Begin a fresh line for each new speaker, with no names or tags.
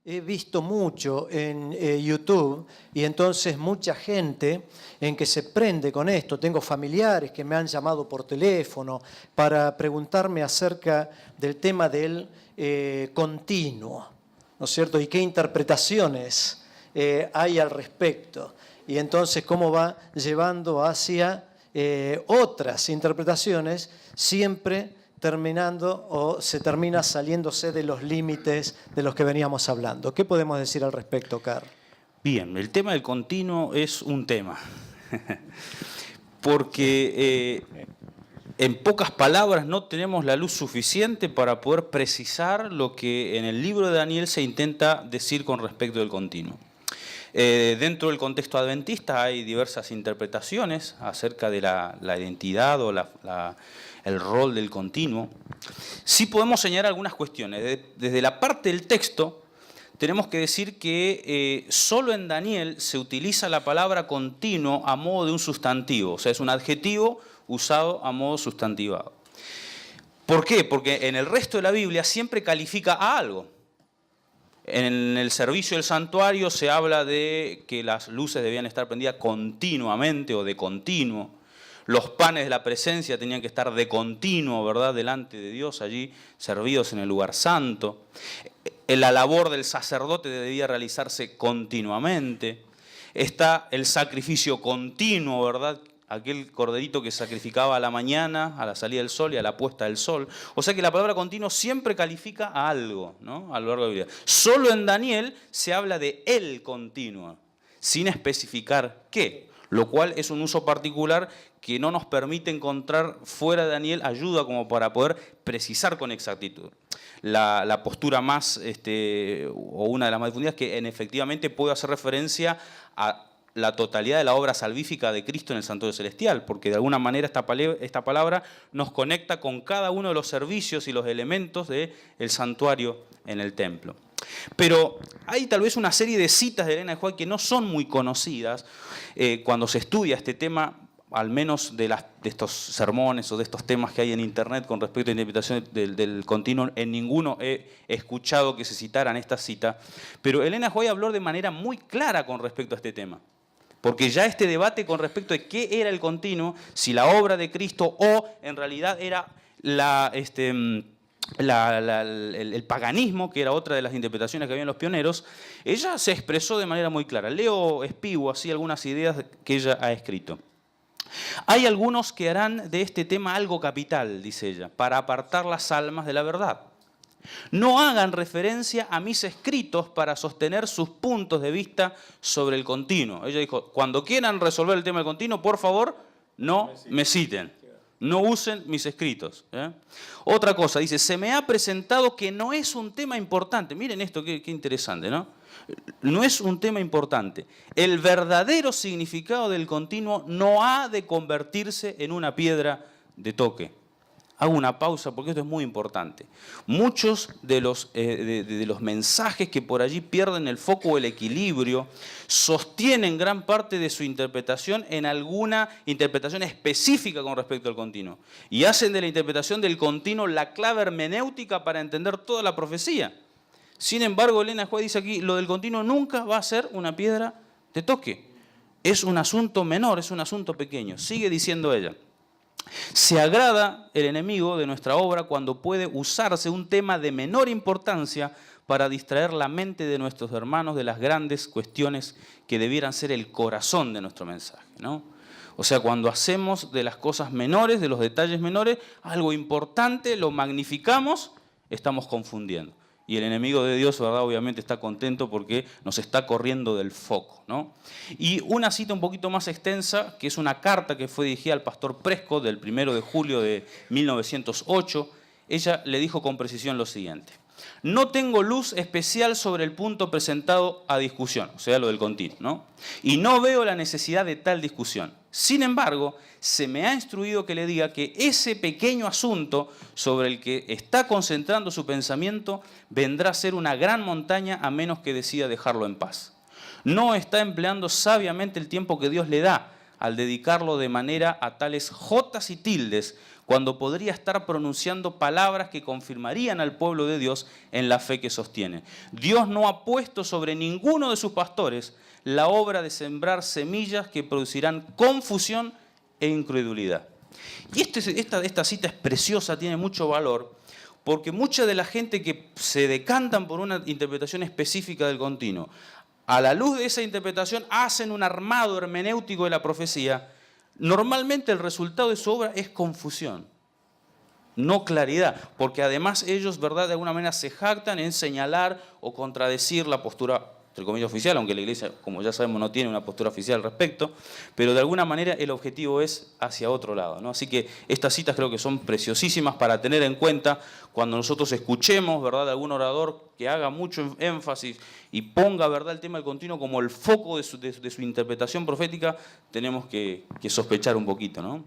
he visto mucho en YouTube y entonces mucha gente en que se prende con esto. Tengo familiares que me han llamado por teléfono para preguntarme acerca del tema del continuo, ¿no es cierto? Y qué interpretaciones hay al respecto. Y entonces cómo va llevando hacia otras interpretaciones, siempre terminando o se termina saliéndose de los límites de los que veníamos hablando. ¿Qué podemos decir al respecto, Carl?
Bien, el tema del continuo es un tema, porque en pocas palabras no tenemos la luz suficiente para poder precisar lo que en el libro de Daniel se intenta decir con respecto del continuo. Dentro del contexto adventista hay diversas interpretaciones acerca de la identidad o el rol del continuo. Sí podemos señalar algunas cuestiones. Desde la parte del texto tenemos que decir que solo en Daniel se utiliza la palabra continuo a modo de un sustantivo, o sea, es un adjetivo usado a modo sustantivado. ¿Por qué? Porque en el resto de la Biblia siempre califica a algo. En el servicio del santuario se habla de que las luces debían estar prendidas continuamente o de continuo. Los panes de la presencia tenían que estar de continuo, ¿verdad?, delante de Dios, allí servidos en el lugar santo. La labor del sacerdote debía realizarse continuamente. Está el sacrificio continuo, ¿verdad?, aquel corderito que sacrificaba a la mañana, a la salida del sol y a la puesta del sol. O sea que la palabra continuo siempre califica a algo, ¿no?, a lo largo de la Biblia. Solo en Daniel se habla de el continuo, sin especificar qué, lo cual es un uso particular que no nos permite encontrar fuera de Daniel ayuda como para poder precisar con exactitud. La postura más, o una de las más difundidas, es que efectivamente puede hacer referencia a la totalidad de la obra salvífica de Cristo en el santuario celestial, porque de alguna manera esta palabra nos conecta con cada uno de los servicios y los elementos del santuario en el templo. Pero hay tal vez una serie de citas de Elena de White que no son muy conocidas cuando se estudia este tema, al menos de estos sermones o de estos temas que hay en internet con respecto a la interpretación del continuo. En ninguno he escuchado que se citaran esta cita, pero Elena White habló de manera muy clara con respecto a este tema. Porque ya este debate con respecto de qué era el continuo, si la obra de Cristo o en realidad era el paganismo, que era otra de las interpretaciones que había en los pioneros, ella se expresó de manera muy clara. Leo espigo así algunas ideas que ella ha escrito. Hay algunos que harán de este tema algo capital, dice ella, para apartar las almas de la verdad. No hagan referencia a mis escritos para sostener sus puntos de vista sobre el continuo. Ella dijo, cuando quieran resolver el tema del continuo, por favor, no me citen. No usen mis escritos. Otra cosa, dice, se me ha presentado que no es un tema importante. Miren esto, qué interesante, ¿no? No es un tema importante. El verdadero significado del continuo no ha de convertirse en una piedra de toque. Hago una pausa porque esto es muy importante. Muchos de los mensajes que por allí pierden el foco o el equilibrio sostienen gran parte de su interpretación en alguna interpretación específica con respecto al continuo. Y hacen de la interpretación del continuo la clave hermenéutica para entender toda la profecía. Sin embargo, Elena White dice aquí, lo del continuo nunca va a ser una piedra de toque. Es un asunto menor, es un asunto pequeño. Sigue diciendo ella. Se agrada el enemigo de nuestra obra cuando puede usarse un tema de menor importancia para distraer la mente de nuestros hermanos de las grandes cuestiones que debieran ser el corazón de nuestro mensaje, ¿no? O sea, cuando hacemos de las cosas menores, de los detalles menores, algo importante, lo magnificamos, estamos confundiendo. Y el enemigo de Dios, ¿verdad?, obviamente está contento porque nos está corriendo del foco, ¿no? Y una cita un poquito más extensa, que es una carta que fue dirigida al pastor Prescott del 1 de julio de 1908, ella le dijo con precisión lo siguiente. No tengo luz especial sobre el punto presentado a discusión, o sea, lo del continuo, ¿no? Y no veo la necesidad de tal discusión. Sin embargo, se me ha instruido que le diga que ese pequeño asunto sobre el que está concentrando su pensamiento vendrá a ser una gran montaña a menos que decida dejarlo en paz. No está empleando sabiamente el tiempo que Dios le da al dedicarlo de manera a tales jotas y tildes cuando podría estar pronunciando palabras que confirmarían al pueblo de Dios en la fe que sostiene. Dios no ha puesto sobre ninguno de sus pastores la obra de sembrar semillas que producirán confusión e incredulidad. Y esta cita es preciosa, tiene mucho valor, porque mucha de la gente que se decantan por una interpretación específica del continuo, a la luz de esa interpretación hacen un armado hermenéutico de la profecía. Normalmente el resultado de su obra es confusión, no claridad, porque además ellos, ¿verdad?, de alguna manera se jactan en señalar o contradecir la postura, entre comillas, oficial, aunque la Iglesia, como ya sabemos, no tiene una postura oficial al respecto, pero de alguna manera el objetivo es hacia otro lado, ¿no? Así que estas citas creo que son preciosísimas para tener en cuenta cuando nosotros escuchemos, ¿verdad?, de algún orador que haga mucho énfasis y ponga, ¿verdad?, el tema del continuo como el foco de su interpretación profética, tenemos que sospechar un poquito, ¿no?